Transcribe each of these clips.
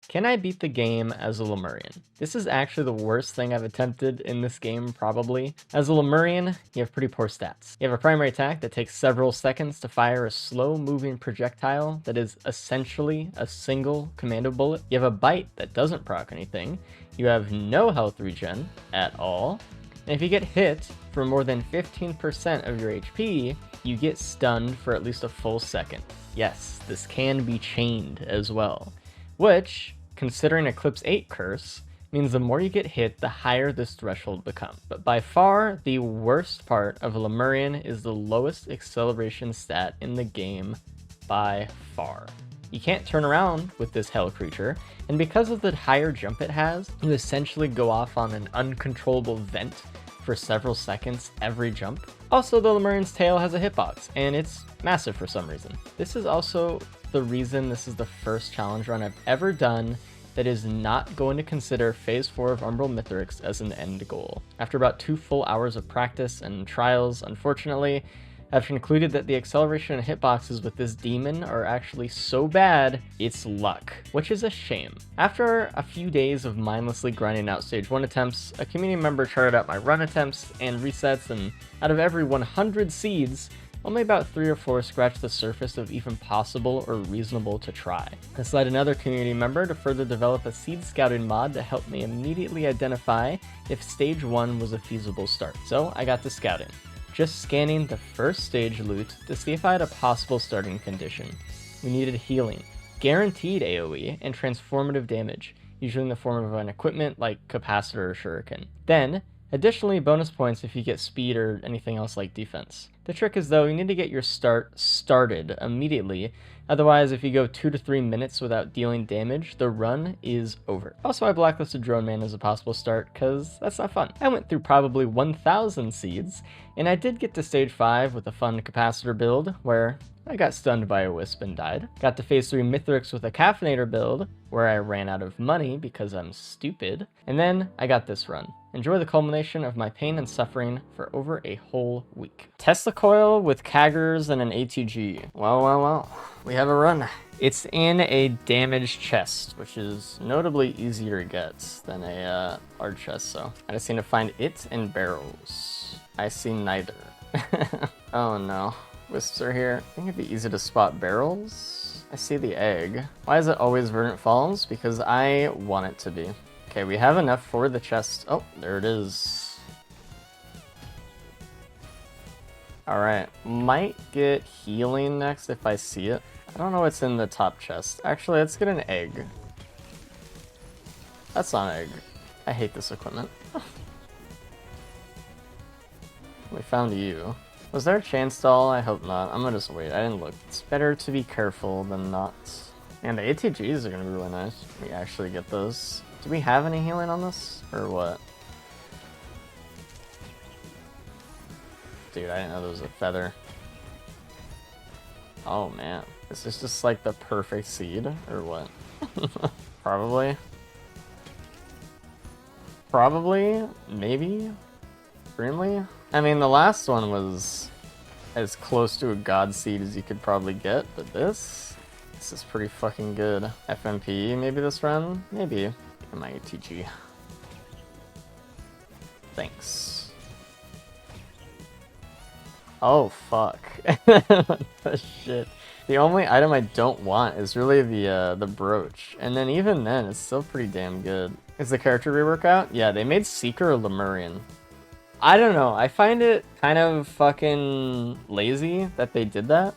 Can I beat the game as a Lemurian? This is actually the worst thing I've attempted in this game, probably. As a Lemurian, you have pretty poor stats. You have a primary attack that takes several seconds to fire a slow-moving projectile that is essentially a single commando bullet. You have a bite that doesn't proc anything. You have no health regen at all. And if you get hit for more than 15% of your HP, you get stunned for at least a full second. Yes, this can be chained as well, which, considering Eclipse 8 curse, means the more you get hit, the higher this threshold becomes. But by far, the worst part of Lemurian is the lowest acceleration stat in the game by far. You can't turn around with this hell creature, and because of the higher jump it has, you essentially go off on an uncontrollable vent for several seconds every jump. Also, the Lemurian's tail has a hitbox, and it's massive for some reason. This is also the reason this is the first challenge run I've ever done that is not going to consider Phase 4 of Umbral Mithrix as an end goal. After about 2 full hours of practice and trials, unfortunately, I've concluded that the acceleration and hitboxes with this demon are actually so bad, it's luck, which is a shame. After a few days of mindlessly grinding out stage 1 attempts, a community member charted out my run attempts and resets, and out of every 100 seeds, only about 3 or 4 scratched the surface of even possible or reasonable to try. This led another community member to further develop a seed scouting mod to help me immediately identify if stage 1 was a feasible start. So I got to scouting, just scanning the first stage loot to see if I had a possible starting condition. We needed healing, guaranteed AoE, and transformative damage, usually in the form of an equipment like capacitor or shuriken. Then, additionally, bonus points if you get speed or anything else like defense. The trick is, though, you need to get your start started immediately, otherwise if you go 2 to 3 minutes without dealing damage, the run is over. Also, I blacklisted Drone Man as a possible start, cause that's not fun. I went through probably 1,000 seeds, and I did get to stage 5 with a fun capacitor build, where I got stunned by a wisp and died. Got to phase 3 Mithrix with a caffeinator build, where I ran out of money because I'm stupid. And then I got this run. Enjoy the culmination of my pain and suffering for over a whole week. Tesla coil with Kaggers and an ATG. Well. We have a run. It's in a damaged chest, which is notably easier to get than a large chest, so I just need to find it and barrels. I see neither. Oh no. Wisps are here. I think it'd be easy to spot barrels. I see the egg. Why is it always Verdant Falls? Because I want it to be. Okay, we have enough for the chest. Oh, there it is. Alright, might get healing next if I see it. I don't know what's in the top chest. Actually, let's get an egg. That's not an egg. I hate this equipment. We found you. Was there a chain stall? I hope not. I'm gonna just wait. I didn't look. It's better to be careful than not. And the ATGs are gonna be really nice. We actually get those. Do we have any healing on this? Or what? Dude, I didn't know there was a feather. Oh man. Is this just like the perfect seed? Or what? Probably. Probably? Maybe? Extremely? I mean, the last one was as close to a god seed as you could probably get, but this is pretty fucking good. FMP maybe this run? Maybe. My ATG. Thanks. Oh fuck. What the shit. The only item I don't want is really the brooch, and then even then it's still pretty damn good. Is the character rework out? Yeah, they made Seeker a Lemurian. I don't know, I find it kind of fucking lazy that they did that,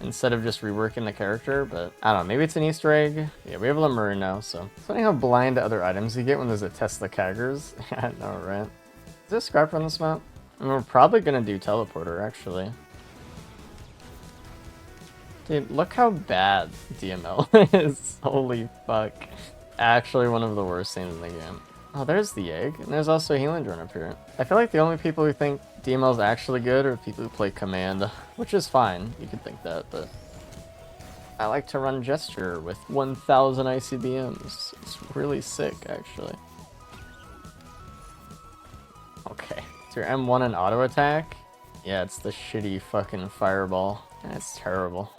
instead of just reworking the character, but I don't know, maybe it's an Easter egg. Yeah, we have a Lemurian now, so. It's funny how blind to other items you get when there's a Tesla Kaggers. Yeah, I know, right? Is there a scrap on this map? I mean, we're probably gonna do teleporter, actually. Dude, look how bad DML is. Holy fuck. Actually one of the worst things in the game. Oh, there's the egg, and there's also a healing drone up here. I feel like the only people who think DML is actually good are people who play Command, which is fine, you could think that, but I like to run Gesture with 1,000 ICBMs. It's really sick, actually. Okay, it's your M1 and auto attack? Yeah, it's the shitty fucking fireball. That's terrible.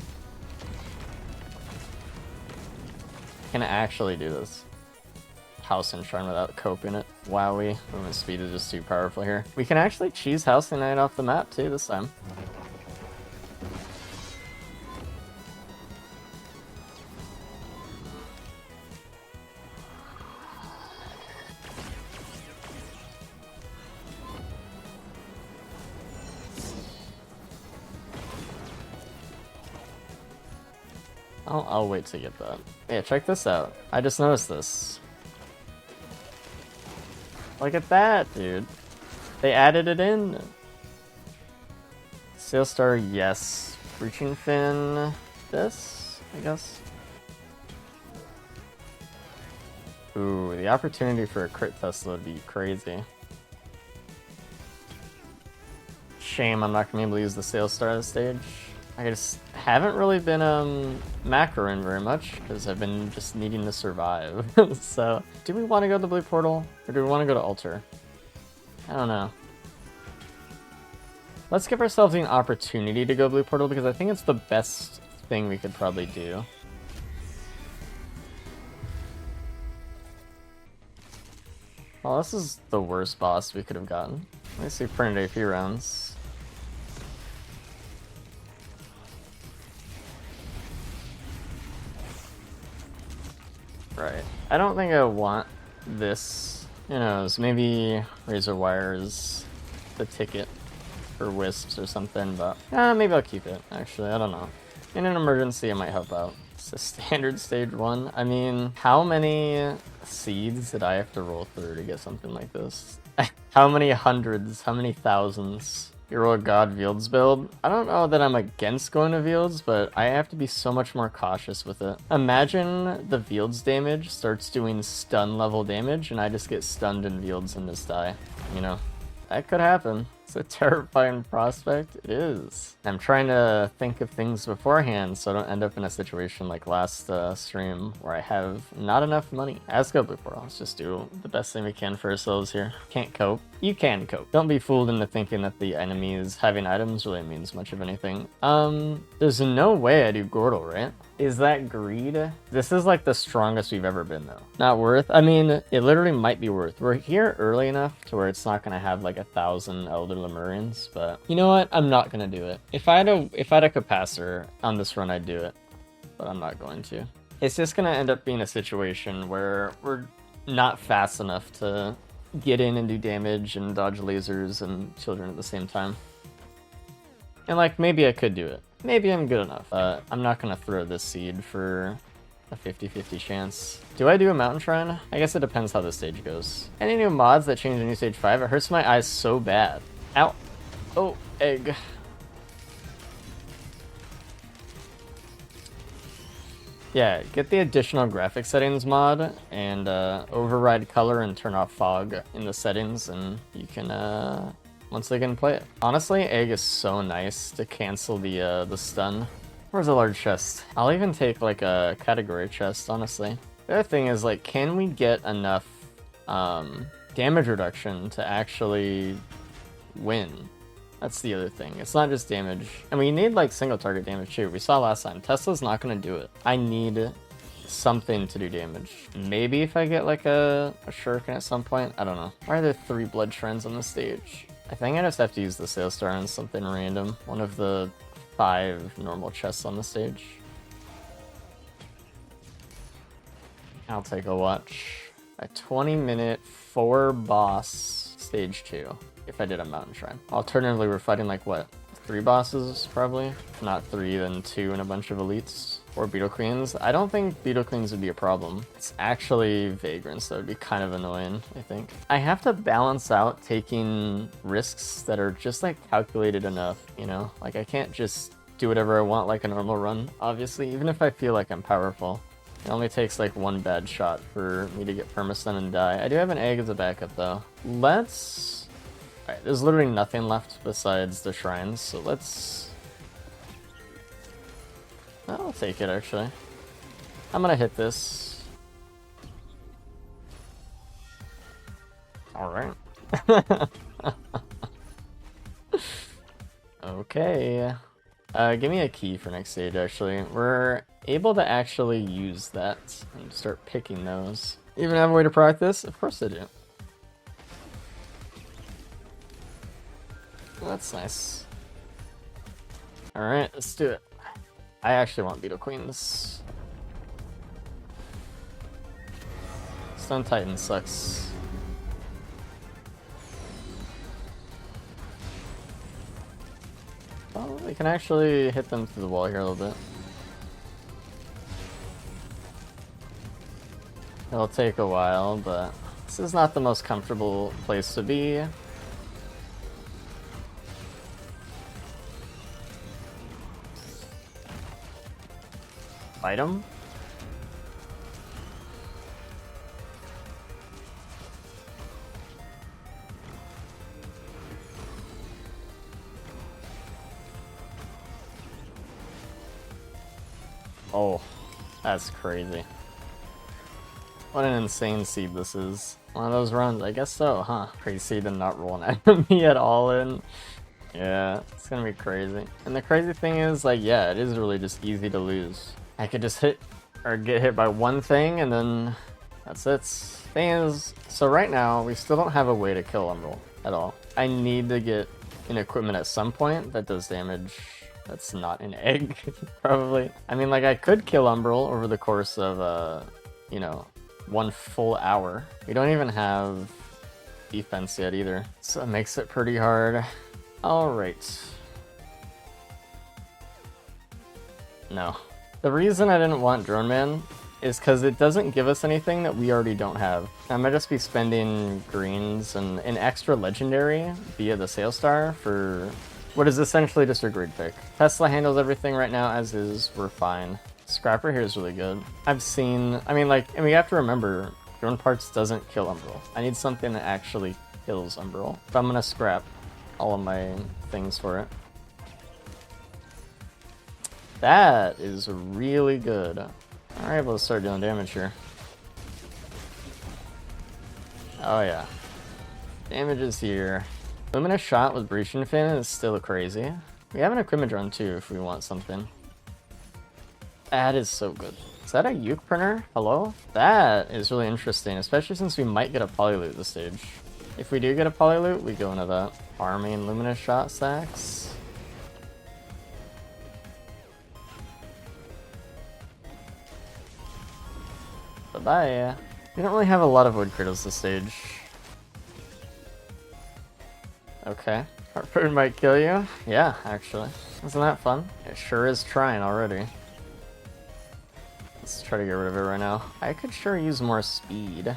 can actually do this. House and Shrine without coping it. Wowie. Movement speed is just too powerful here. We can actually cheese House and Knight off the map too this time. I'll wait to get that. Yeah, check this out. I just noticed this. Look at that, dude. They added it in. Sail Star, yes. Breaching Fin, this, I guess. Ooh, the opportunity for a crit Tesla would be crazy. Shame I'm not gonna be able to use the Sail Star this stage. I just haven't really been macroing very much because I've been just needing to survive. So, do we want to go to the blue portal or do we want to go to altar? I don't know. Let's give ourselves an opportunity to go blue portal because I think it's the best thing we could probably do. Well, this is the worst boss we could have gotten. Let me see printed AP rounds. Right. I don't think I want this. Who knows? Maybe Razor Wire is the ticket for Wisps or something, but maybe I'll keep it. Actually, I don't know. In an emergency, it might help out. It's a standard stage 1. I mean, how many seeds did I have to roll through to get something like this? How many hundreds? How many thousands? Heroic God Fields build. I don't know that I'm against going to Fields, but I have to be so much more cautious with it. Imagine the Fields damage starts doing stun level damage and I just get stunned in Fields and just die. You know, that could happen. It's a terrifying prospect. It is. I'm trying to think of things beforehand so I don't end up in a situation like last stream where I have not enough money. As go blue portal. Let's just do the best thing we can for ourselves here. Can't cope. You can cope. Don't be fooled into thinking that the enemies having items really means much of anything. There's no way I do Gordle, right? Is that greed? This is like the strongest we've ever been though. Not worth? I mean, it literally might be worth. We're here early enough to where it's not gonna have like 1,000 Elder Lemurians, but you know what? I'm not gonna do it. If I had a capacitor on this run, I'd do it, but I'm not going to. It's just gonna end up being a situation where we're not fast enough to get in and do damage and dodge lasers and children at the same time. And like, maybe I could do it. Maybe I'm good enough. I'm not gonna throw this seed for a 50-50 chance. Do I do a mountain shrine? I guess it depends how the stage goes. Any new mods that change the new stage 5? It hurts my eyes so bad. Ow. Oh, egg. Yeah, get the additional graphic settings mod and override color and turn off fog in the settings and you can once again play it. Honestly, egg is so nice to cancel the stun. Where's a large chest? I'll even take like a category chest, honestly. The other thing is like, can we get enough damage reduction to actually win? That's the other thing. It's not just damage. And we need like single target damage too. We saw last time. Tesla's not gonna do it. I need something to do damage. Maybe if I get like a shuriken at some point. I don't know. Why are there 3 blood shrines on the stage? I think I just have to use the Sail Star on something random. One of the 5 normal chests on the stage. I'll take a watch. A 20-minute 4 boss stage 2. If I did a mountain shrine. Alternatively, we're fighting like what? 3 bosses probably? If not 3, then 2 and a bunch of elites. Or Beetle Queens. I don't think Beetle Queens would be a problem. It's actually Vagrants that would be kind of annoying, I think. I have to balance out taking risks that are just like calculated enough, you know? Like I can't just do whatever I want like a normal run, obviously, even if I feel like I'm powerful. It only takes like 1 bad shot for me to get permastun and die. I do have an egg as a backup though. Let's... Alright, there's literally nothing left besides the shrines, so let's... I'll take it, actually. I'm gonna hit this. Alright. Okay. Give me a key for next stage, actually. We're able to actually use that and start picking those. Even have a way to practice? Of course I do. Well, that's nice. Alright, let's do it. I actually want Beetle Queens. Stun Titan sucks. Well, we can actually hit them through the wall here a little bit. It'll take a while, but this is not the most comfortable place to be. Fight him? Oh, that's crazy. What an insane seed this is. One of those runs, I guess so, huh? Crazy seed and not roll an enemy at all in. Yeah, it's gonna be crazy. And the crazy thing is, like, yeah, it is really just easy to lose. I could just hit or get hit by one thing and then that's it. Thing is, so right now we still don't have a way to kill umbral at all. I need to get an equipment at some point that does damage. That's not an egg, probably. I mean, like, I could kill umbral over the course of, you know, 1 full hour. We don't even have defense yet either, so it makes it pretty hard. Alright. No. The reason I didn't want Drone Man is because it doesn't give us anything that we already don't have. I might just be spending greens and an extra legendary via the Sail Star for what is essentially just a grid pick. Tesla handles everything right now as is, we're fine. Scrapper here is really good. I've seen, I mean, like, and we have to remember, drone parts doesn't kill umbral. I need something that actually kills umbral. So I'm gonna scrap all of my things for it. That is really good. We're able to start doing damage here. Oh yeah. Damage is here. Luminous shot with Breaching Fin is still crazy. We have an equipment drone too if we want something. That is so good. Is that a Uke printer? Hello? That is really interesting, especially since we might get a Polyloot this stage. If we do get a Polyloot, we go into that. Farming Luminous shot stacks. Bye-bye. We don't really have a lot of wood critters this stage. Okay. Heartburn might kill you. Yeah, actually. Isn't that fun? It sure is trying already. Let's try to get rid of it right now. I could sure use more speed.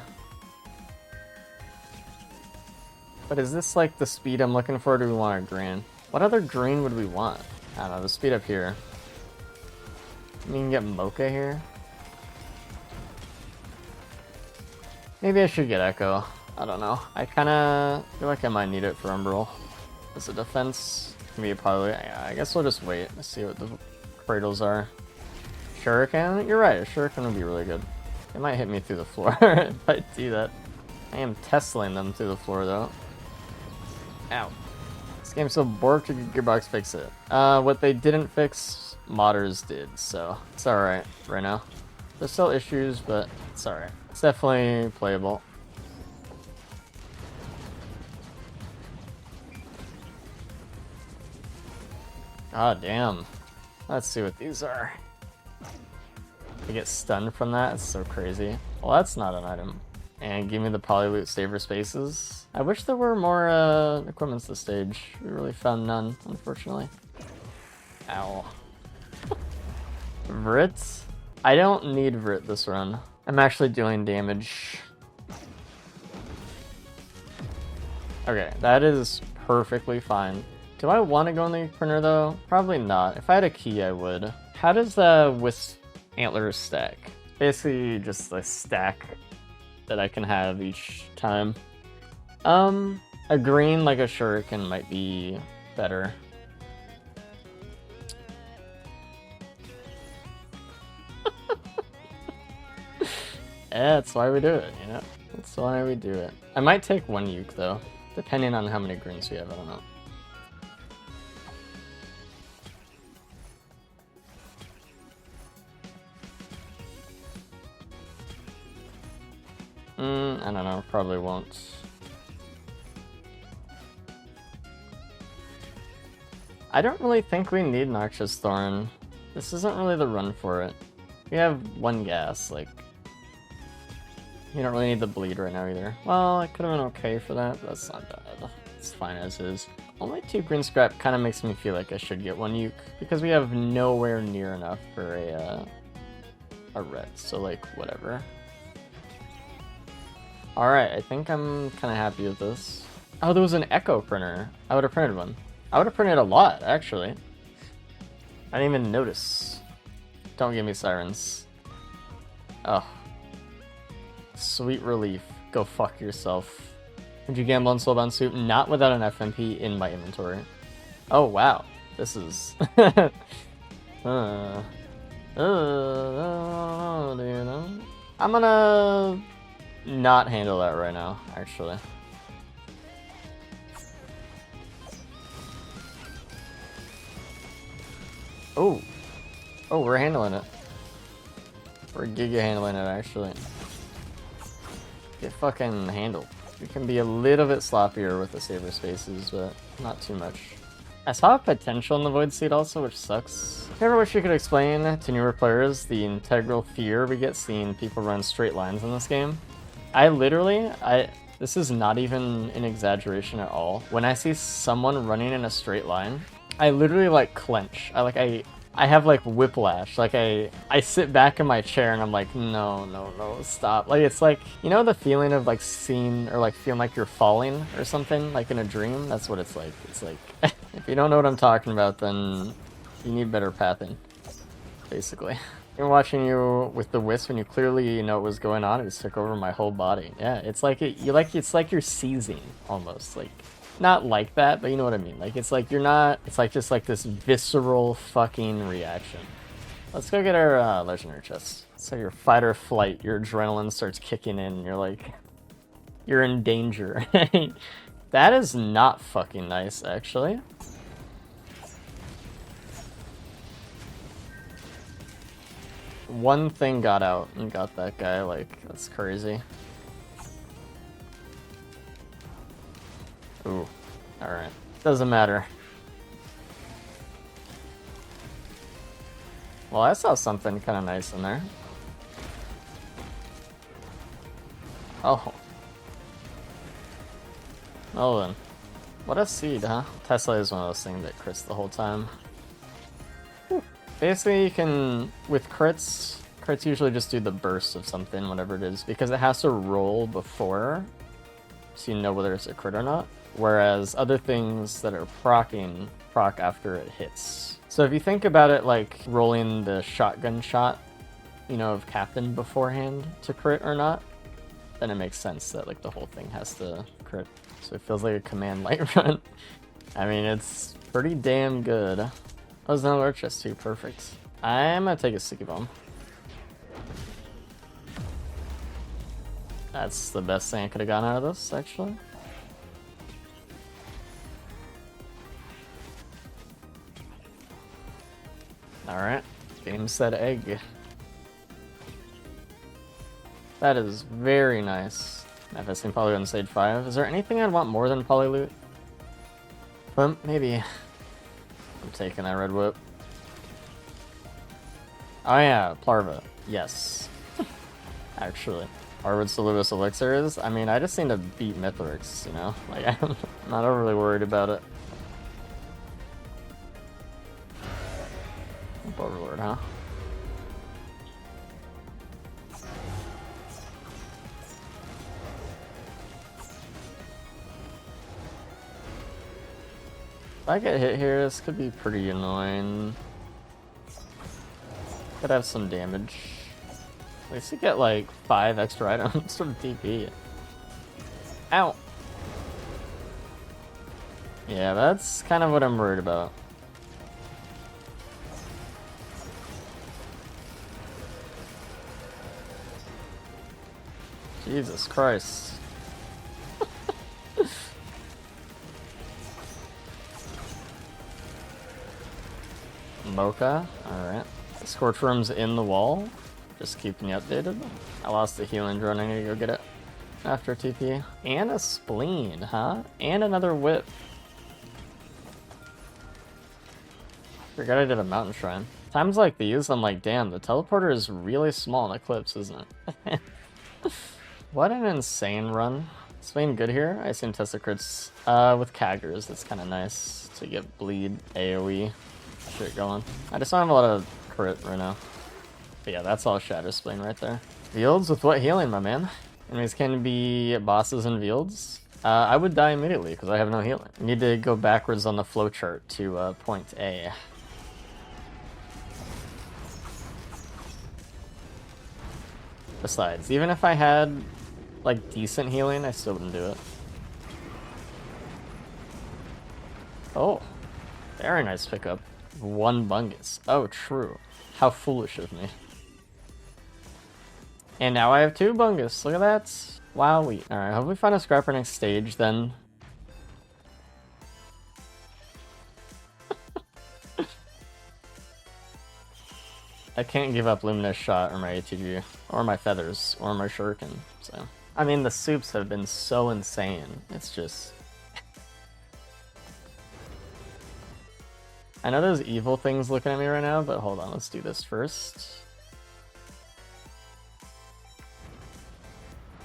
But is this like the speed I'm looking for, or do we want a green? What other green would we want? I don't know, the speed up here. We can get Mocha here. Maybe I should get Echo. I don't know. I kinda feel like I might need it for Umbral. As a defense. Maybe probably. I guess we'll just wait and see what the cradles are. Shuriken? You're right, a Shuriken would be really good. It might hit me through the floor if I do that. I am Teslaing them through the floor though. Ow. This game's so borked, Gearbox fix it. What they didn't fix, modders did, so it's alright right now. There's still issues, but it's alright. It's definitely playable. Ah, damn. Let's see what these are. I get stunned from that, it's so crazy. Well, that's not an item. And give me the Polyloot saver spaces. I wish there were more equipments this stage. We really found none, unfortunately. Ow. Vrit? I don't need Vrit this run. I'm actually doing damage. Okay, that is perfectly fine. Do I want to go in the printer though? Probably not. If I had a key, I would. How does the Wisp Antlers stack? Basically just a stack that I can have each time. A green like a Shuriken might be better. Yeah, that's why we do it, you know? That's why we do it. I might take one Uke though, depending on how many greens we have, I don't know. I don't know, probably won't. I don't really think we need Noxious Thorn. This isn't really the run for it. We have 1 gas, like... You don't really need the bleed right now either. Well, it could have been okay for that, but that's not bad. It's fine as is. Only 2 green scrap kind of makes me feel like I should get 1 uke, because we have nowhere near enough for a red, so like, whatever. Alright, I think I'm kind of happy with this. Oh, there was an echo printer. I would have printed one. I would have printed a lot, actually. I didn't even notice. Don't give me sirens. Oh. Sweet relief. Go fuck yourself. Would you gamble on Soulbound Soup? Not without an FMP in my inventory. Oh, wow. This is... do you know? I'm gonna... not handle that right now, actually. Oh. Oh, we're handling it. We're giga handling it, actually. Get fucking handled. We can be a little bit sloppier with the saber spaces, but not too much. I saw potential in the Void Seed also, which sucks. I ever wish you could explain to newer players the integral fear we get seeing people run straight lines in this game. This is not even an exaggeration at all. When I see someone running in a straight line, I literally like clench. I have like whiplash. Like I sit back in my chair and I'm like, no, stop. Like it's like, you know the feeling of like seeing or like feeling like you're falling or something like in a dream? That's what it's like. It's like, if you don't know what I'm talking about, then you need better pathing, basically. You're watching you with the wisp and you clearly know what was going on. It just took over my whole body. Yeah, it's like it's like you're seizing almost. Like not like that, but you know what I mean. Like it's like you're not. It's like just like this visceral fucking reaction. Let's go get our legendary chest. So your fight or flight, your adrenaline starts kicking in. You're like, you're in danger. That is not fucking nice, actually. One thing got out and got that guy, like, that's crazy. Ooh, alright. Doesn't matter. Well, I saw something kind of nice in there. Oh. Oh then. What a seed, huh? Tesla is one of those things that crits the whole time. Basically, you can, with crits usually just do the burst of something, whatever it is, because it has to roll before, so you know whether it's a crit or not. Whereas other things that are procking, proc after it hits. So if you think about it like rolling the shotgun shot, you know, of Captain beforehand to crit or not, then it makes sense that like the whole thing has to crit. So it feels like a command light run. I mean, it's pretty damn good. Oh, there's another chest too, perfect. I'm gonna take a sticky bomb. That's the best thing I could have gotten out of this, actually. Alright, game set egg. That is very nice. FSing Polyloot on stage 5. Is there anything I'd want more than Polyloot? Well, maybe. I'm taking that red whip. Oh yeah, Plarva. Yes. Actually. Or what Saluvis Elixir is? I mean, I just need to beat Mithrix, you know? Like, I'm not overly worried about it. Overlord, huh? If I get hit here, this could be pretty annoying. Could have some damage. At least you get like 5 extra items from TP. Ow! Yeah, that's kind of what I'm worried about. Jesus Christ. Mocha, alright. Scorch Worm's in the wall. Just keeping you updated. I lost the healing drone, I need to go get it. after TP. And a spleen, huh? And another whip. Forgot I did a mountain shrine. Times like these, I'm like, damn, the teleporter is really small in Eclipse, isn't it? What an insane run. Spain good here. I assume Tesla crits with Kaggers. That's kind of nice to get bleed AoE shit going. I just don't have a lot of crit right now. But yeah, that's all Shadow Spleen right there. Fields with what healing, my man? Enemies can be bosses in fields. I would die immediately because I have no healing. I need to go backwards on the flowchart to point A. Besides, even if I had like decent healing, I still wouldn't do it. Oh, very nice pickup. One Bungus. Oh, true. How foolish of me. And now I have 2 Bungus. Look at that. Wowee. Alright, hope we find a scrapper next stage then. I can't give up Luminous Shot or my ATG, or my Feathers, or my Shuriken, so. I mean, the soups have been so insane. It's just... I know there's evil things looking at me right now, but hold on, let's do this first.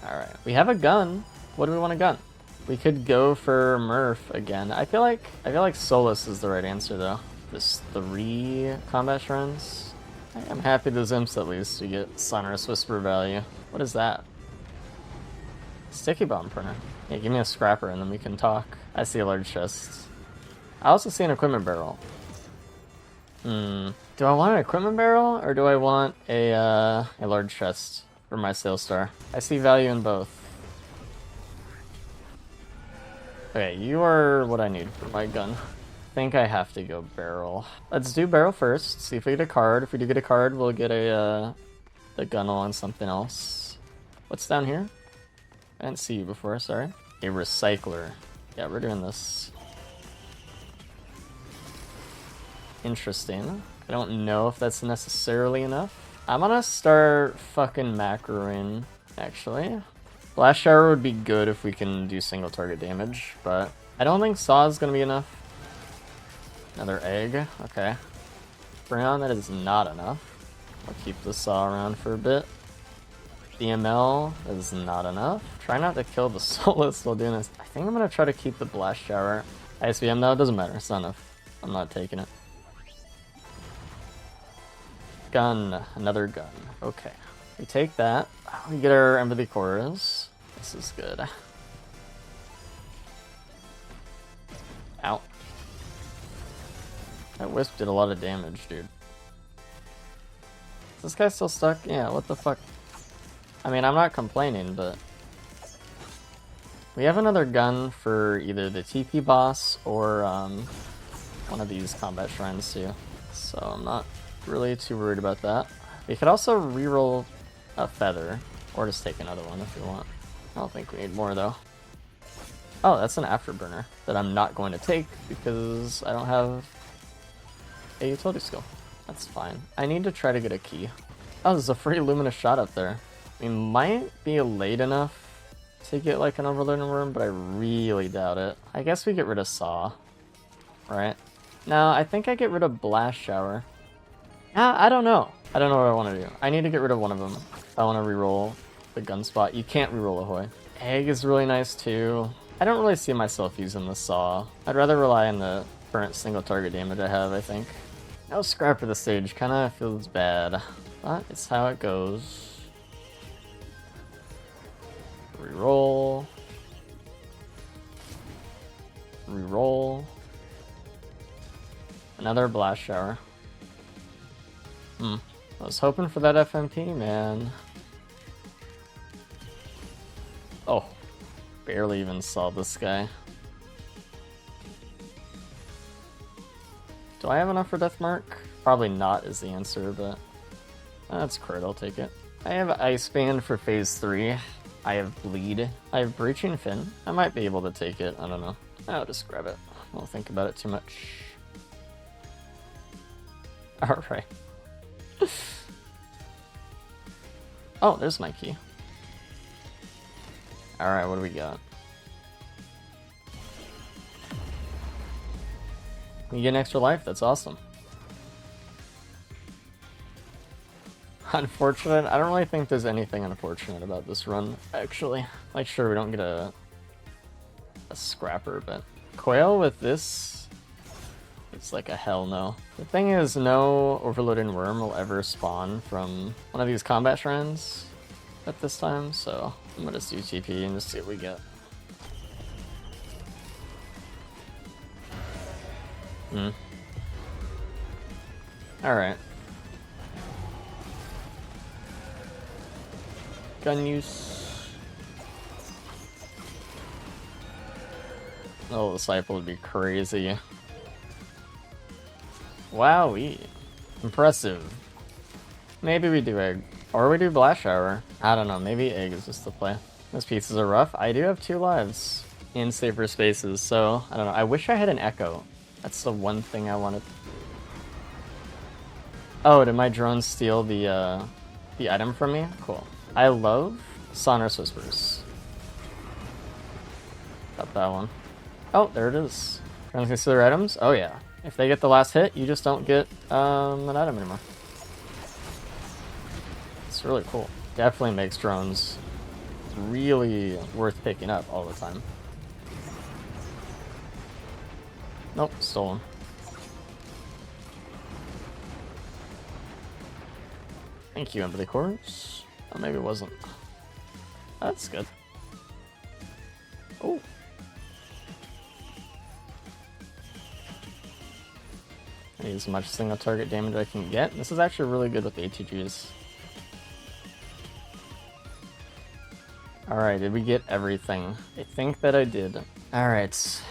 Alright, we have a gun. What do we want a gun? We could go for Murph again. I feel like Solus is the right answer though. Just 3 combat shrines. I'm happy those imps at least. You get Sonorous Whisper value. What is that? Sticky Bomb Printer. Yeah, give me a scrapper and then we can talk. I see a large chest. I also see an equipment barrel. Do I want an equipment barrel or do I want a large chest for my sales star? I see value in both. Okay, you are what I need for my gun. I think I have to go barrel. Let's do barrel first, see if we get a card. If we do get a card, we'll get the gun on something else. What's down here? I didn't see you before, sorry. A recycler. Yeah, we're doing this. Interesting. I don't know if that's necessarily enough. I'm gonna start fucking macroing, actually. Blast Shower would be good if we can do single target damage, but I don't think Saw is gonna be enough. Another egg, okay. Brown, that is not enough. I'll keep the Saw around for a bit. DML is not enough. Try not to kill the Solus while doing this. I think I'm gonna try to keep the Blast Shower. ISBM though, it doesn't matter, it's not enough. I'm not taking it. Gun, another gun. Okay, we take that. We get our Empathy Cores. This is good. Ow. That Wisp did a lot of damage, dude. Is this guy still stuck? Yeah, what the fuck? I mean, I'm not complaining, but... We have another gun for either the TP boss or one of these combat shrines too. So I'm not really too worried about that. We could also reroll a feather, or just take another one if you want. I don't think we need more though. Oh, that's an afterburner that I'm not going to take because I don't have a utility skill. That's fine. I need to try to get a key. Oh, there's a free Luminous Shot up there. We might be late enough to get like an Overloading Worm, but I really doubt it. I guess we get rid of Saw, right? No, I think I get rid of Blast Shower. I don't know. I don't know what I want to do. I need to get rid of one of them. I want to reroll the gun spot. You can't reroll Ahoy. Egg is really nice too. I don't really see myself using the Saw. I'd rather rely on the current single target damage I have, I think. No scrap for the stage. Kind of feels bad, but it's how it goes. Reroll. Reroll. Another Blast Shower. I was hoping for that FMP, man. Oh, barely even saw this guy. Do I have enough for Death Mark? Probably not is the answer, but that's crit, I'll take it. I have Ice Band for phase 3. I have Bleed. I have Breaching Fin. I might be able to take it, I don't know. I'll just grab it. I won't think about it too much. Alright. Oh, there's my key. Alright, what do we got? You get an extra life, that's awesome. Unfortunate? I don't really think there's anything unfortunate about this run, actually. Like, sure, we don't get a scrapper, but Quail with this, it's like a hell no. The thing is, no Overloaded Worm will ever spawn from one of these combat shrines at this time, so I'm gonna just do TP and just see what we get. Alright. Gun use. Oh, the Disciple would be crazy. Wowee. Impressive. Maybe we do Egg. Or we do Blast Shower. I don't know, maybe Egg is just the play. Those pieces are rough. I do have 2 lives in safer spaces, so I don't know. I wish I had an Echo. That's the one thing I wanted. Oh, did my drone steal the item from me? Cool. I love Sonorous Whispers. Got that one. Oh, there it is. Drones can steal their items? Oh yeah. If they get the last hit, you just don't get an item anymore. It's really cool. Definitely makes drones really worth picking up all the time. Nope, stolen. Thank you, Empathy Corps. Oh, maybe it wasn't. That's good. Oh. I need as much single target damage I can get. This is actually really good with ATGs. Alright, did we get everything? I think that I did. Alright.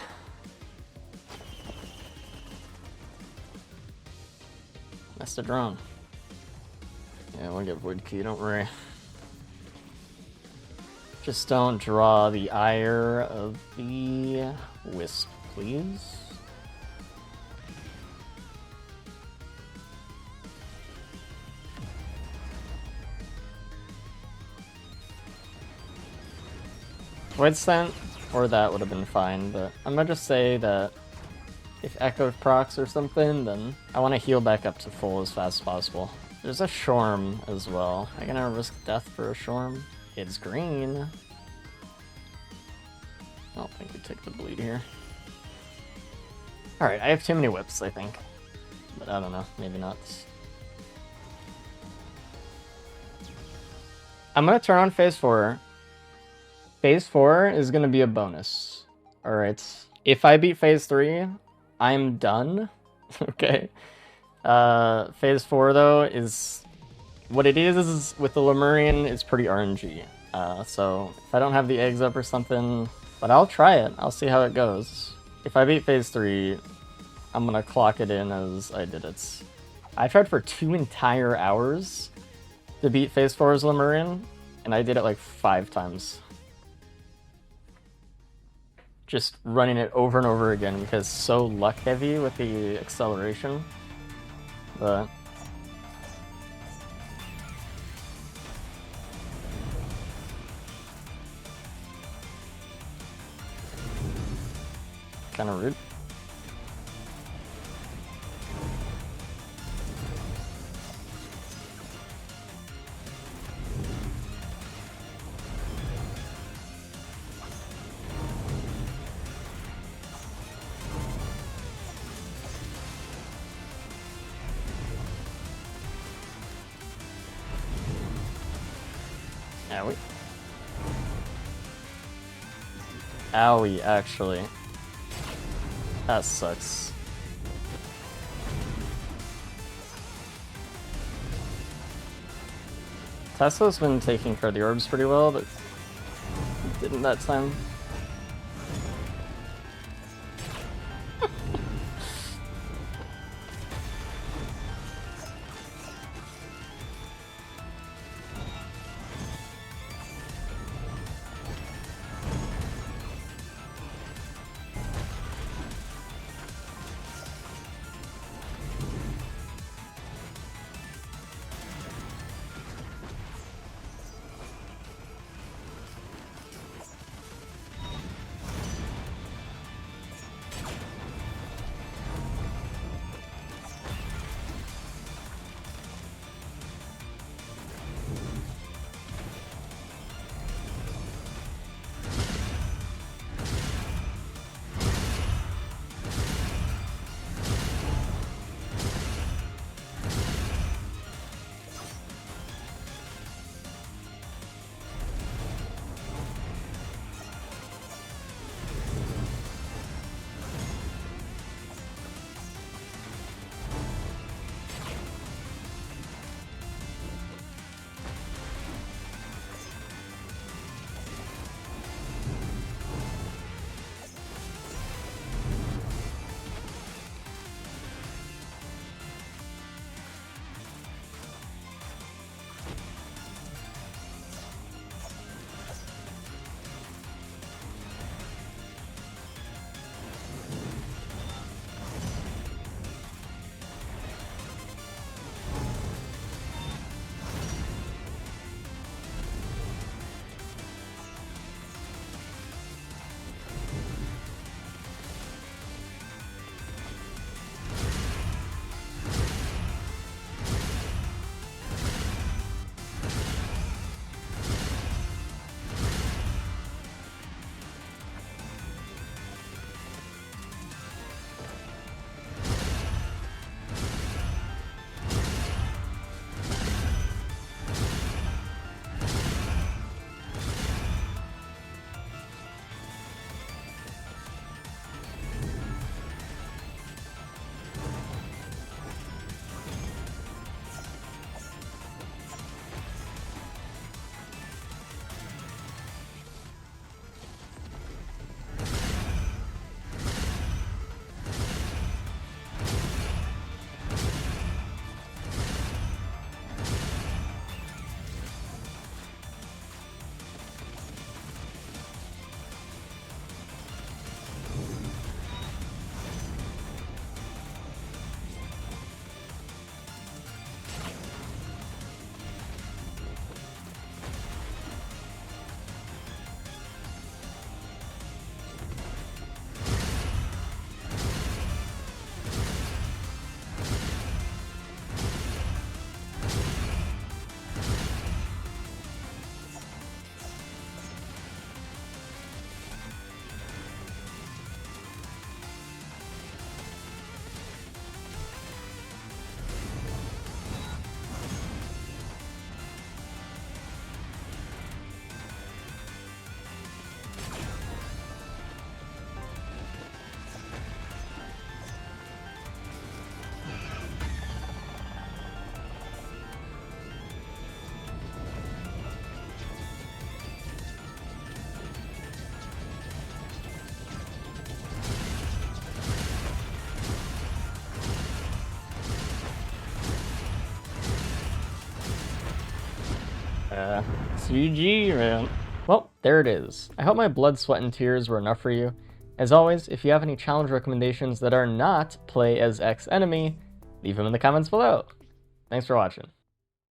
That's the drone. Yeah, we'll get Void Key, don't worry. Just don't draw the ire of the Wisp, please. Void Scent or that would have been fine, but I'm gonna just say that if Echo procs or something, then I want to heal back up to full as fast as possible. There's a Shorm as well. I'm gonna risk death for a Shorm. It's green. I don't think we take the bleed here. Alright, I have too many whips, I think. But I don't know, maybe not. I'm gonna turn on phase 4. Phase 4 is gonna be a bonus. Alright. If I beat phase 3, I'm done. Okay. Phase 4 though is what it is with the Lemurian is pretty RNG. So if I don't have the eggs up or something, but I'll try it. I'll see how it goes. If I beat phase 3, I'm gonna clock it in as I did it. I tried for 2 entire hours to beat phase 4's Lemurian, and I did it like 5 times. Just running it over and over again because it's so luck heavy with the acceleration. But kind of rude. Owie. Owie, actually. That sucks. Tesla's been taking care of the orbs pretty well, but didn't that time. Yeah. CG, man. Well, there it is. I hope my blood, sweat, and tears were enough for you. As always, if you have any challenge recommendations that are not play as X enemy, leave them in the comments below. Thanks for watching.